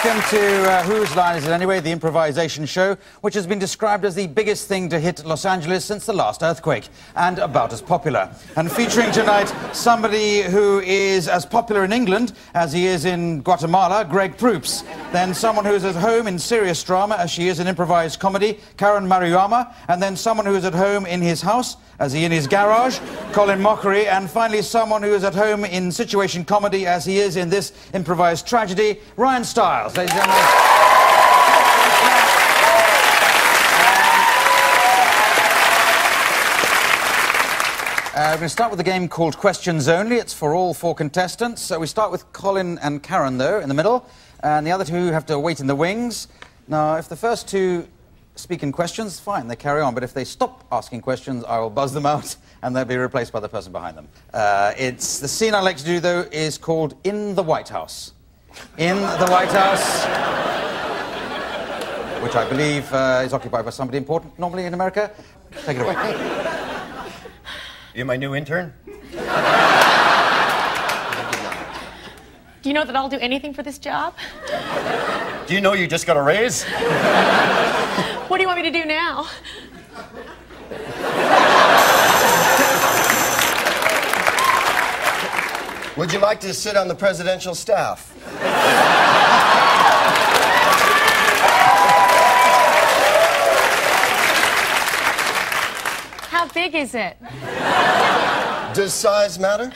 Welcome to Whose Line Is It Anyway, the improvisation show, which has been described as the biggest thing to hit Los Angeles since the last earthquake, and about as popular. And featuring tonight somebody who is as popular in England as he is in Guatemala, Greg Proops. Then someone who is at home in serious drama as she is in improvised comedy, Karen Maruyama. And then someone who is at home in his house as he in his garage, Colin Mockery. And finally someone who is at home in situation comedy as he is in this improvised tragedy, Ryan Stiles. Ladies and gentlemen. We're going to start with a game called Questions Only. It's for all four contestants. So we start with Colin and Karen, though, in the middle. And the other two have to wait in the wings. Now, if the first two speak in questions, fine, they carry on. But if they stop asking questions, I will buzz them out, and they'll be replaced by the person behind them. The scene I like to do, though, is called In the White House. In the White House, which I believe is occupied by somebody important, normally in America. Take it away. You're my new intern? Do you know that I'll do anything for this job? Do you know you just got a raise? What do you want me to do now? Would you like to sit on the presidential staff? How big is it? Does size matter?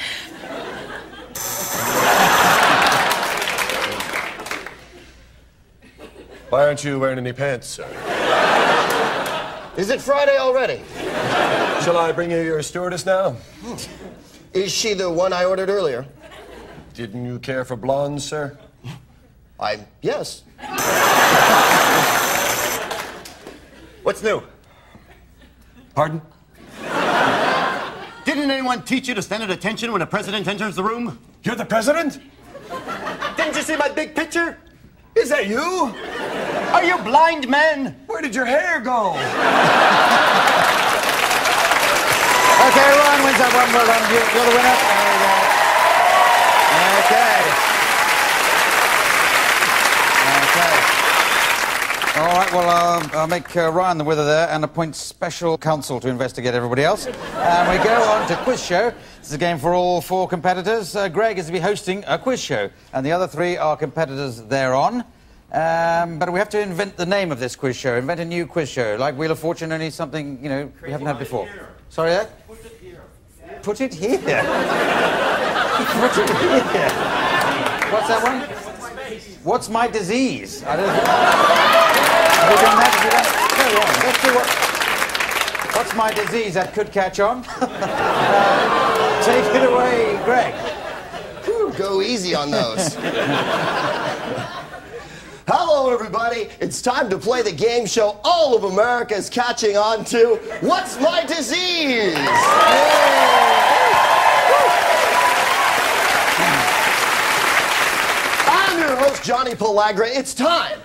Why aren't you wearing any pants, sir? Is it Friday already? Shall I bring you your stewardess now? Is she the one I ordered earlier? Didn't you care for blondes, sir? Yes. What's new? Pardon? Didn't anyone teach you to stand at attention when a president enters the room? You're the president? Didn't you see my big picture? Is that you? Are you blind, man? Where did your hair go? Okay, Ryan wins that one. Well done. You're the winner. Okay. Okay. All right, well, I'll make Ryan the winner there and appoint special counsel to investigate everybody else. And we go on to quiz show. This is a game for all four competitors. Greg is to be hosting a quiz show, and the other three are competitors thereon. But we have to invent the name of this quiz show, invent a new quiz show, like Wheel of Fortune, only something, you know, we haven't had before. Sorry, Ed? Put it here. Put it here? Put it here. What's that one? What's my disease? I don't know. Have we done that? Let's do what's my disease? That could catch on. Take it away, Greg. Whew, go easy on those. Hello, everybody. It's time to play the game show all of America is catching on to. What's my disease? I'm your host, Johnny Pelagra. It's time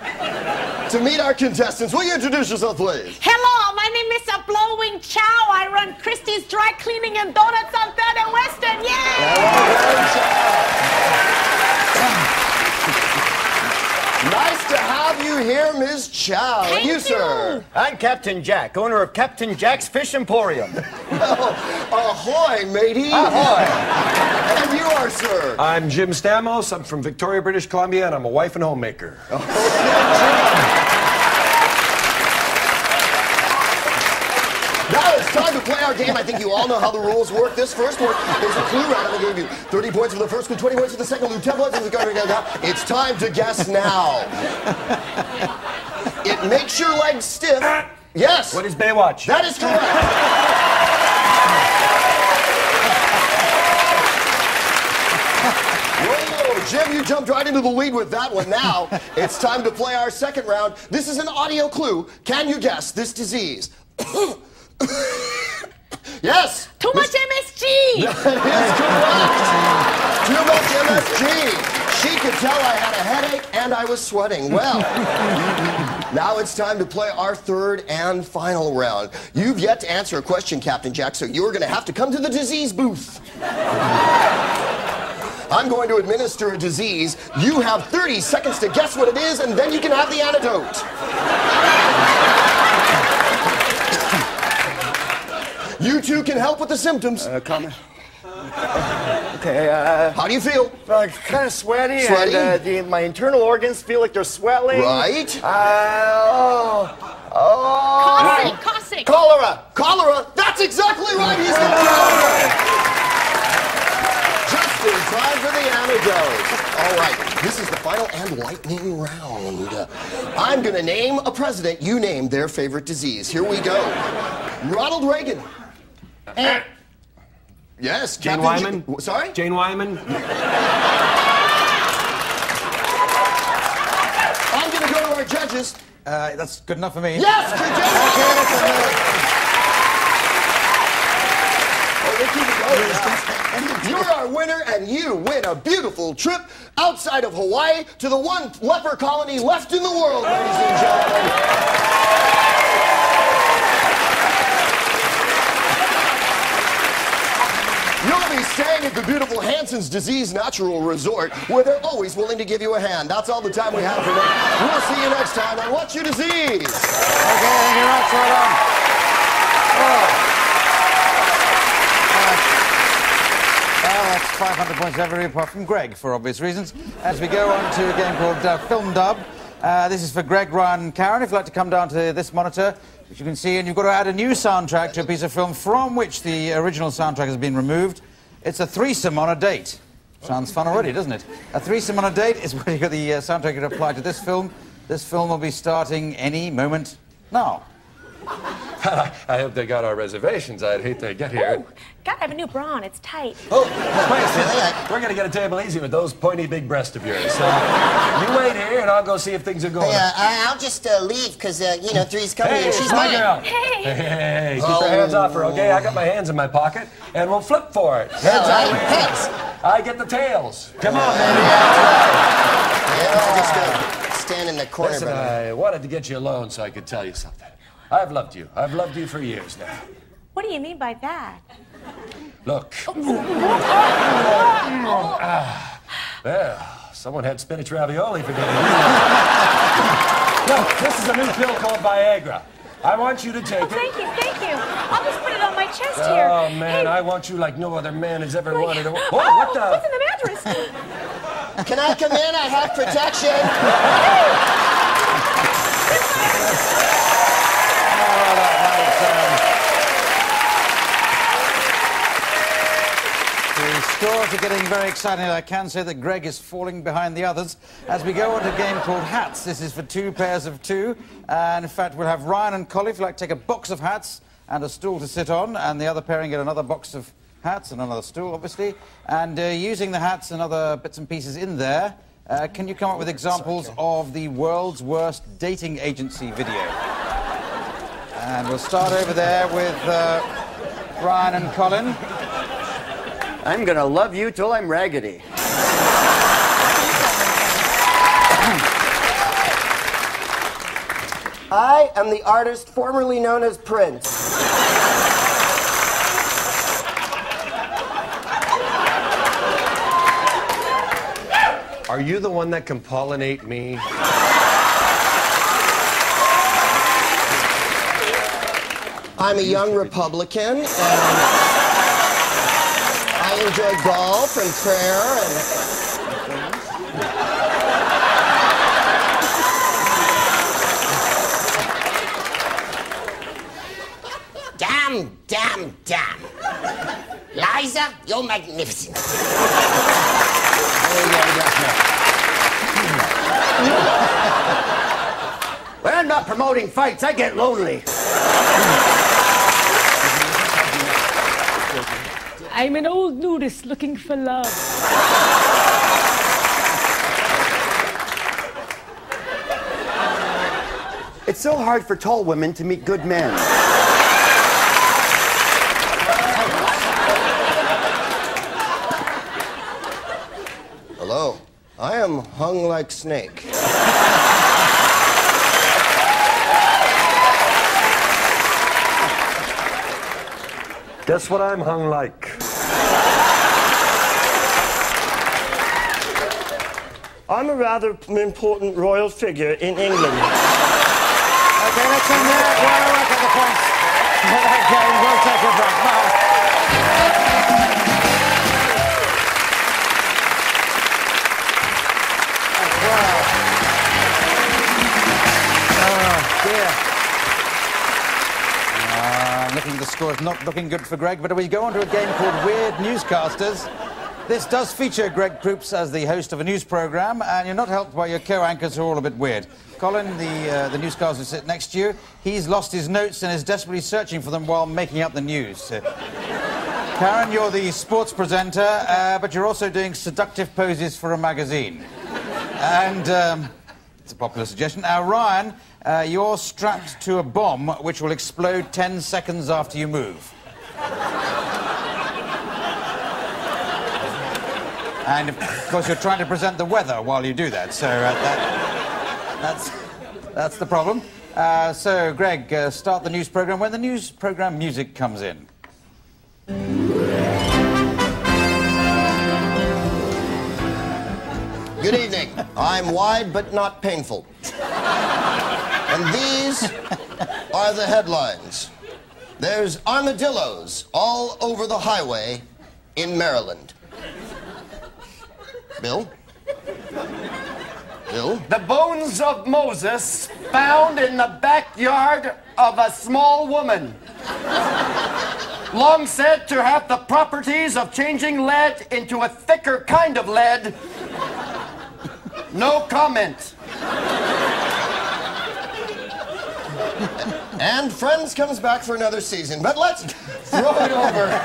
to meet our contestants. Will you introduce yourself, please? Hello, my name is Blowing Chow. I run Christie's Dry Cleaning and Donuts on 3rd and Western. Nice to have you here, Ms. Chow. Thank you, sir. I'm Captain Jack, owner of Captain Jack's Fish Emporium. Ahoy, matey. Ahoy. And you are, sir. I'm Jim Stamos. I'm from Victoria, British Columbia, and I'm a wife and homemaker. Now it's time to play our game. I think you all know how the rules work. This first one is a clue round. I gave you 30 points for the first clue, 20 points for the second clue, 10 points for the third clue. It's time to guess now. It makes your legs stiff. Yes. What is Baywatch? That is correct. Whoa, Jim, you jumped right into the lead with that one. Now it's time to play our second round. This is an audio clue. Can you guess this disease? Yes. Too much MSG. That is correct. Too much MSG. She could tell I had a headache and I was sweating. Well, now it's time to play our third and final round. You've yet to answer a question, Captain Jack, so you're going to have to come to the disease booth. I'm going to administer a disease. You have 30 seconds to guess what it is, and then you can have the antidote. You two can help with the symptoms. Comment. How do you feel? Kind of sweaty. Sweaty? And my internal organs feel like they're swelling. Right. Cossack. Cholera. Cholera. That's exactly right. He's got cholera. Just in time for the antidote. All right. This is the final and lightning round. I'm going to name a president. You name their favorite disease. Here we go. Ronald Reagan. Yes, Jane Captain Wyman? Sorry? Jane Wyman? I'm going to go to our judges. That's good enough for me. Yes, to Jane Wyman. You're our winner, and you win a beautiful trip outside of Hawaii to the one leper colony left in the world, ladies and gentlemen. You'll be staying at the beautiful Hanson's Disease Natural Resort, where they're always willing to give you a hand. That's all the time we have for now. We'll see you next time on What's Your Disease? Okay, thank you very much. Well done. Well, that's 500 points to everybody apart from Greg, for obvious reasons. As we go on to a game called Film Dub. This is for Greg, Ryan, and Karen. If you'd like to come down to this monitor, which you can see, and you've got to add a new soundtrack to a piece of film from which the original soundtrack has been removed. It's a threesome on a date. Sounds fun already, doesn't it? A threesome on a date is where you've got the soundtrack to apply to this film. This film will be starting any moment now. I hope they got our reservations. I'd hate to get here. Oh, God, I have a new bra on. It's tight. Oh, wait a minute. We're going to get a table easy with those pointy big breasts of yours. You wait here, and I'll go see if things are going. I'll just leave, because, you know, Three's coming, and she's my mine. girl. Hey. Hey, keep your hands off her, okay? I got my hands in my pocket, and we'll flip for it. Heads. I get the tails. Come on, baby. Yeah, I'll just stand in the corner. Listen, I wanted to get you alone so I could tell you something. I've loved you. I've loved you for years now. What do you mean by that? Look. Well, someone had spinach ravioli for dinner. Look, this is a new pill called Viagra. I want you to take it. Thank you. I'll just put it on my chest here. Oh, man, Hey. I want you like no other man has ever wanted to. Oh, what the? what's in the mattress? Can I come in? I have protection. The scores are getting very exciting. I can say that Greg is falling behind the others as we go on to a game called Hats. This is for 2 pairs of 2. And in fact, we'll have Ryan and Collie, if you'd like to take a box of hats and a stool to sit on, and the other pairing get another box of hats and another stool, obviously. And using the hats and other bits and pieces in there, can you come up with examples of the world's worst dating agency video? And we'll start over there with Ryan and Colin. I'm gonna love you till I'm raggedy. I am the artist formerly known as Prince. Are you the one that can pollinate me? I'm a young Republican, and I enjoy golf and prayer and... Damn. Liza, you're magnificent. When I'm not promoting fights, I get lonely. I'm an old nudist looking for love. It's so hard for tall women to meet good men. Hello. I am hung like snake. Guess what I'm hung like? I'm a rather important royal figure in England. Okay, let's end there. Well, work at the points. Okay, we'll take a break. Bye. Wow. Oh, dear. Looking at the score, it's not looking good for Greg, but we go on to a game called Weird Newscasters. This does feature Greg Proops as the host of a news programme, and you're not helped by your co-anchors who are all a bit weird. Colin, the newscaster sits next to you. He's lost his notes and is desperately searching for them while making up the news. Karen, you're the sports presenter, but you're also doing seductive poses for a magazine. And it's a popular suggestion. Ryan, you're strapped to a bomb which will explode 10 seconds after you move. And, of course, you're trying to present the weather while you do that, so that's the problem. So, Greg, start the news programme when the news programme music comes in. Good evening. I'm wide but not painful. And these are the headlines. There's armadillos all over the highway in Maryland. Bill? Bill? The bones of Moses found in the backyard of a small woman. Long said to have the properties of changing lead into a thicker kind of lead. No comment. And Friends comes back for another season, but let's throw it over.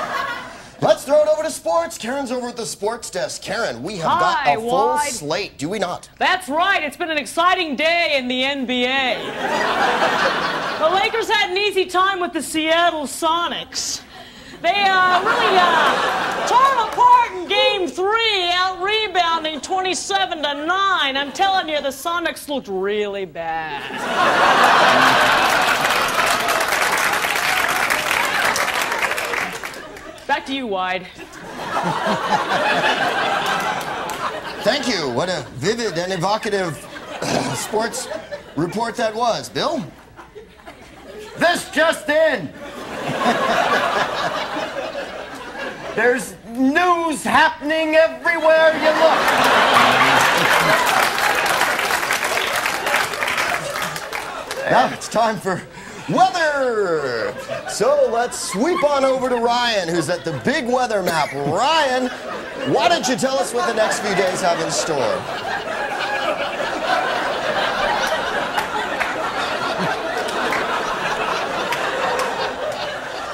Let's throw it over to sports. Karen's over at the sports desk. Karen, we have got a full slate, do we not? That's right. It's been an exciting day in the NBA. The Lakers had an easy time with the Seattle Sonics. They really tore them apart in Game 3, out-rebounding 27-9. I'm telling you, the Sonics looked really bad. Back to you, Wide. Thank you. What a vivid and evocative sports report that was. Bill? This just in. There's news happening everywhere you look. Now it's time for weather. So let's sweep on over to Ryan, who's at the big weather map. Ryan, why don't you tell us what the next few days have in store?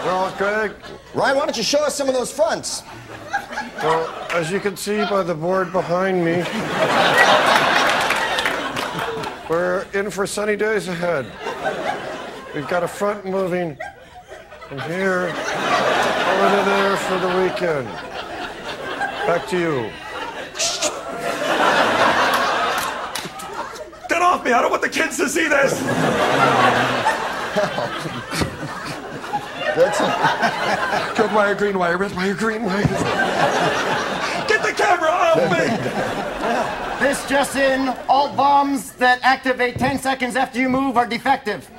Well, Greg. Ryan, why don't you show us some of those fronts? Well, as you can see by the board behind me, we're in for sunny days ahead. We've got a front moving from here over to there for the weekend. Back to you. Get off me! I don't want the kids to see this! Red wire, green wire, red wire, green wire. Get the camera off me! This just in, all bombs that activate 10 seconds after you move are defective.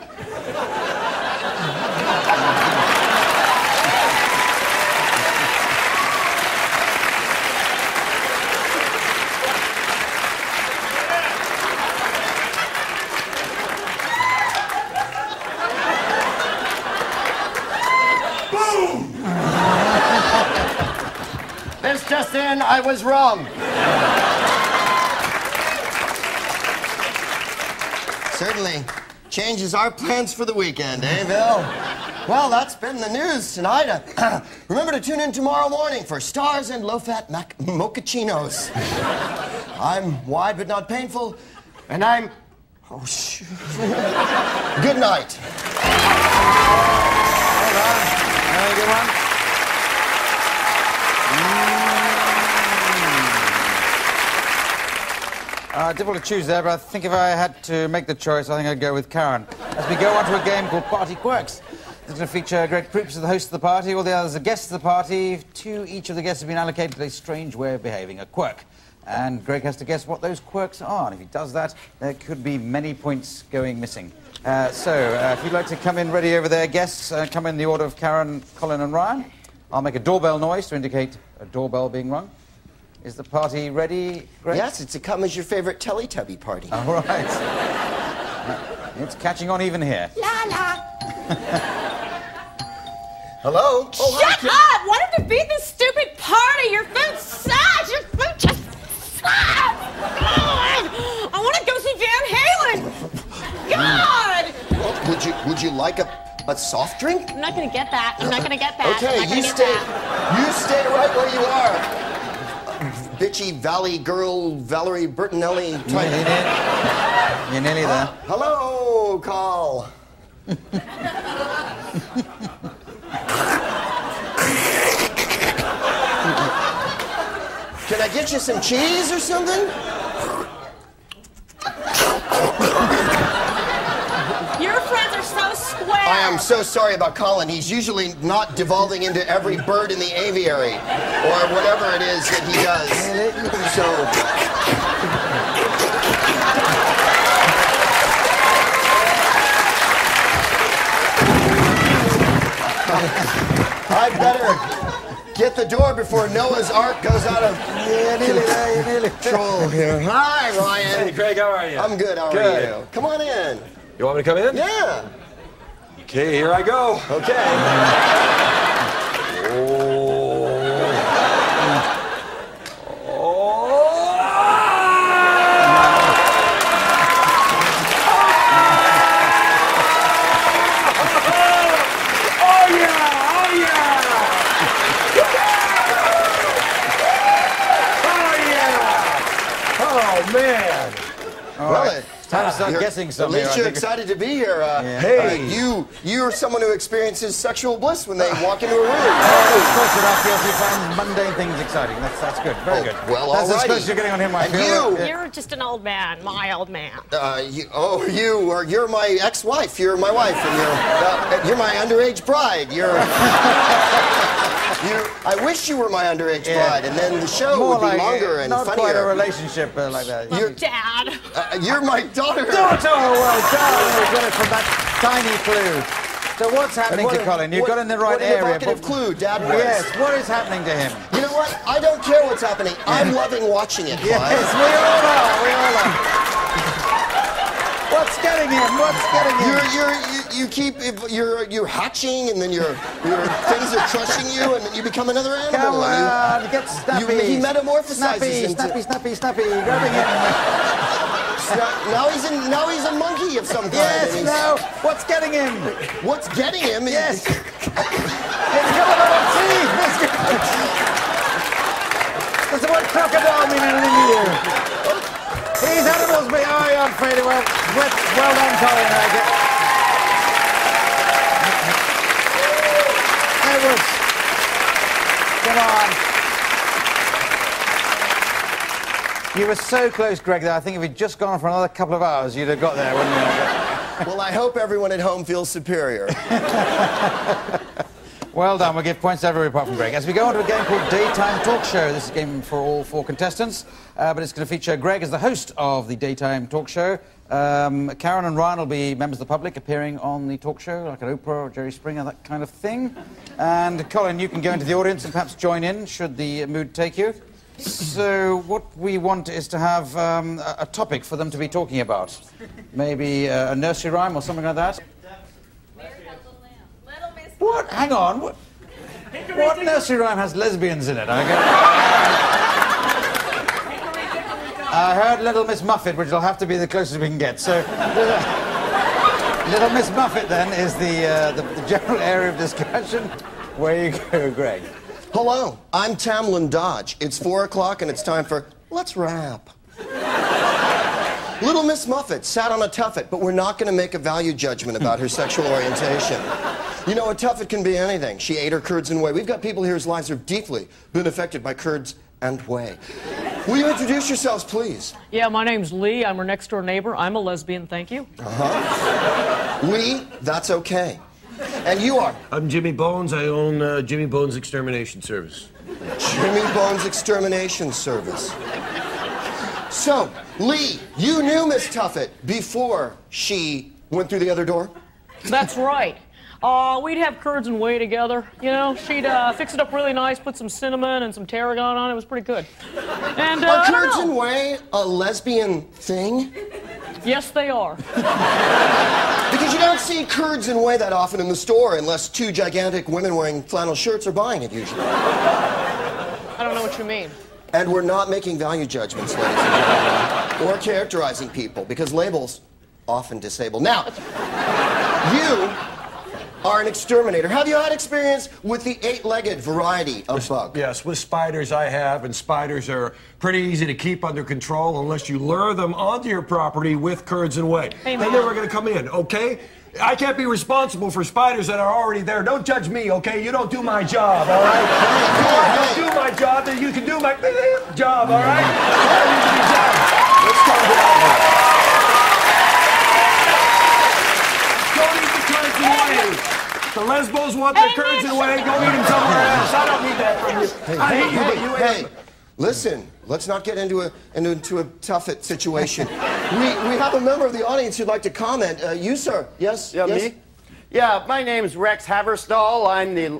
This just in, I was wrong. Certainly changes our plans for the weekend, eh, Bill? Well, that's been the news tonight. Remember to tune in tomorrow morning for Stars and Low-Fat Mochachinos. I'm wide but not painful, and I'm... Oh, shoot. Good night. Hold on. Very good one. Difficult to choose there, but I think if I had to make the choice, I think I'd go with Karen. As we go on to a game called Party Quirks. It's going to feature Greg Proops as the host of the party, all the others are guests of the party. To each of the guests have been allocated a strange way of behaving, a quirk. And Greg has to guess what those quirks are. And if he does that, there could be many points going missing. If you'd like to come in ready over there, guests, come in the order of Karen, Colin and Ryan. I'll make a doorbell noise to indicate a doorbell being rung. Is the party ready, Greg? Yes, it's a come as your favorite Teletubby party. All right. It's catching on even here. La la. Hello? Oh, Shut up! Why don't you feed this stupid party? Your food sucks! Your food just sucks! God! I want to go see Van Halen! God! Well, would you like a soft drink? I'm not gonna get that. I'm not gonna get that. Okay, you stay right where you are. Bitchy Valley girl Valerie Bertinelli type. You're nearly there. Hello, call. Can I get you some cheese or something? Your friends are so square. I am so sorry about Colin. He's usually not devolving into every bird in the aviary or whatever it is that he does. So. I better get the door before Noah's Ark goes out of control here. Hi, Ryan. Hey, Craig, how are you? I'm good. How are Good. you? Come on in. You want me to come in? Yeah. Okay, here I go. Okay. Man. Well, It's time to start guessing at something. least you're excited to be here. Hey. You're someone who experiences sexual bliss when they walk into a room. Of course, it feels you find mundane things exciting. That's good. Very good. Well, that's as alrighty. close as you're getting on him, I And feel. you? You're just an old man, my old man. You're my ex-wife. You're my wife, and you're my underage bride. I wish you were my underage bride, and then the show More would be like longer and not funnier. quite a relationship like that. Dad. You're my daughter. Daughter, well done. We got it from that tiny clue. So what's happening to Colin? You got in the right what an area. evocative clue, Dad was. Yes, what is happening to him? You know what? I don't care what's happening. I'm loving watching it, Clyde. Yes, we all are. We all are. What's getting him? What's getting him? You're hatching, and then your things are crushing you, and then you become another animal. Come on, get snappy. He metamorphosizes Snappy, grabbing him. Now he's a monkey of some kind. Yes, no. What's getting him? What's getting him? Yes. It's got a lot of teeth. Does the word crocodile mean anything to you? These animals be on pretty well. Well done, Colin. It was. Come on. You were so close, Greg, that I think if you'd just gone for another couple of hours, you'd have got there, wouldn't you? Well, I hope everyone at home feels superior. Well done. We'll give points to everybody apart from Greg. As we go on to a game called Daytime Talk Show. This is a game for all 4 contestants, but it's going to feature Greg as the host of the Daytime Talk Show. Karen and Ryan will be members of the public appearing on the talk show, like an Oprah or Jerry Springer, that kind of thing. And Colin, you can go into the audience and perhaps join in, should the mood take you. So what we want is to have a topic for them to be talking about. Maybe a nursery rhyme or something like that. What? Hang on. What nursery rhyme has lesbians in it? I heard Little Miss Muffet, which will have to be the closest we can get. So, Little Miss Muffet, then, is the general area of discussion. Where you go, Greg? Hello, I'm Tamlin Dodge. It's 4 o'clock and it's time for Let's Rap. Little Miss Muffet sat on a tuffet, but we're not going to make a value judgment about her sexual orientation. You know, a tuffet can be anything. She ate her curds and whey. We've got people here whose lives have deeply been affected by curds and whey. Will you introduce yourselves, please? Yeah, my name's Lee. I'm her next door neighbor. I'm a lesbian, thank you. Lee, that's okay. And you are? I'm Jimmy Bones. I own Jimmy Bones Extermination Service. Jimmy Bones Extermination Service. So, Lee, you knew Miss Tuffet before she went through the other door? That's right. We'd have curds and whey together. You know, she'd fix it up really nice, put some cinnamon and some tarragon on it. It was pretty good. And Are curds and whey a lesbian thing? Yes, they are. Because you don't see curds and whey that often in the store unless two gigantic women wearing flannel shirts are buying it usually. I don't know what you mean. And we're not making value judgments, ladies and gentlemen, or characterizing people, because labels often disable. Now, you are an exterminator. Have you had experience with the 8-legged variety of bug? Yes, with spiders I have, and spiders are pretty easy to keep under control unless you lure them onto your property with curds and whey. Hey, they're never going to come in, okay? I can't be responsible for spiders that are already there. Don't judge me, okay? You don't do my job, all right? If you don't do my job, then you can do my job, all right? Let's calm down here. Don't eat the curds and whey. The lesbos want their curds and whey. Go eat them somewhere else. I don't need that from you. I hate you, but you Hey, listen, let's not get into a Tuffet situation. We have a member of the audience who'd like to comment. You, sir. Yes? Yeah, yes? me? Yeah, my name's Rex Haverstall. I'm the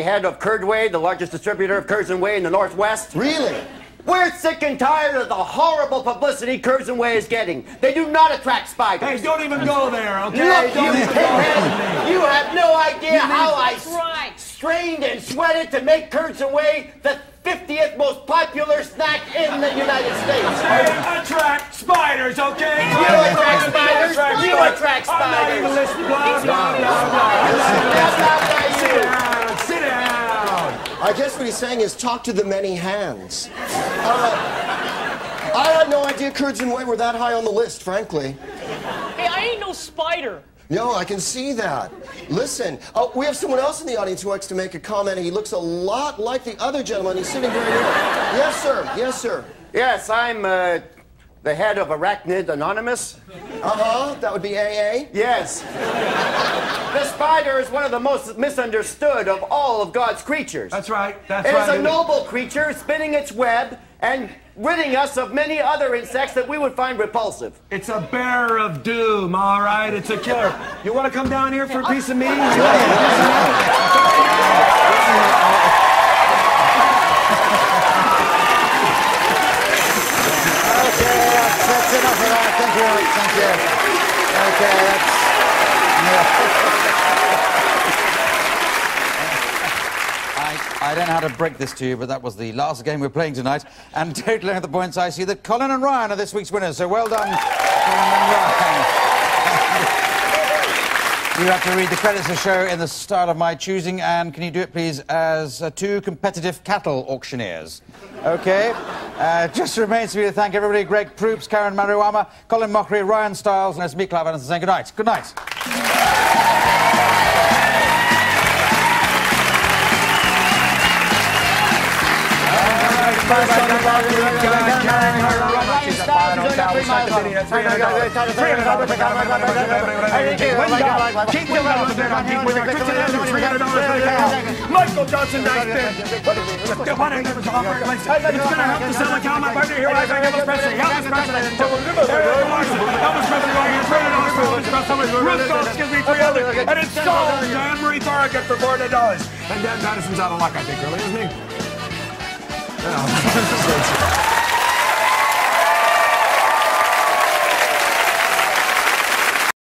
head of Curdway, the largest distributor of curds and whey in the Northwest. Really? We're sick and tired of the horrible publicity curds and whey is getting. They do not attract spiders. Hey, don't even go there, okay? Look, Don't you even go pinhead, you have no idea how I right. strained and sweated to make curds and whey the 50th most popular snack in the United States. They attract spiders, okay? You attract spiders. You attract spiders. I'm not even listening. Blah, blah, blah. Sit down. Sit down. I guess what he's saying is talk to the many hands. I had no idea curds and whey were that high on the list, frankly. Hey, I ain't no spider. No, I can see that. Listen, we have someone else in the audience who likes to make a comment. He looks a lot like the other gentleman. He's sitting very near. Yes, sir. Yes, sir. Yes, I'm the head of Arachnid Anonymous. Uh-huh. That would be AA. Yes. The spider is one of the most misunderstood of all of God's creatures. That's right. That's It right. is a noble creature spinning its web and ridding us of many other insects that we would find repulsive. It's a bearer of doom, all right? It's a killer. You want to come down here for a piece of meat? That's enough of that. Thank you, Alex. Thank you. Okay, I don't know how to break this to you, but that was the last game we're playing tonight. And totaling up the points, I see that Colin and Ryan are this week's winners. So well done, Colin and Ryan. You have to read the credits of the show in the style of my choosing, and can you do it, please, as two competitive cattle auctioneers? Okay. Just remains for me to thank everybody: Greg Proops, Karen Maruama, Colin Mockery, Ryan Stiles, and it's me, Clive Adams, saying good night. Good night. Michael Johnson, nice bid. It's going to help to sell a cow. My partner here, Elvis Presley. Elvis Presley. Elvis Presley. Ruth Gold gives me $300. And it's sold to Anne-Marie Thorogood for $400. And Dan Patterson's out of luck, I think, really, isn't he?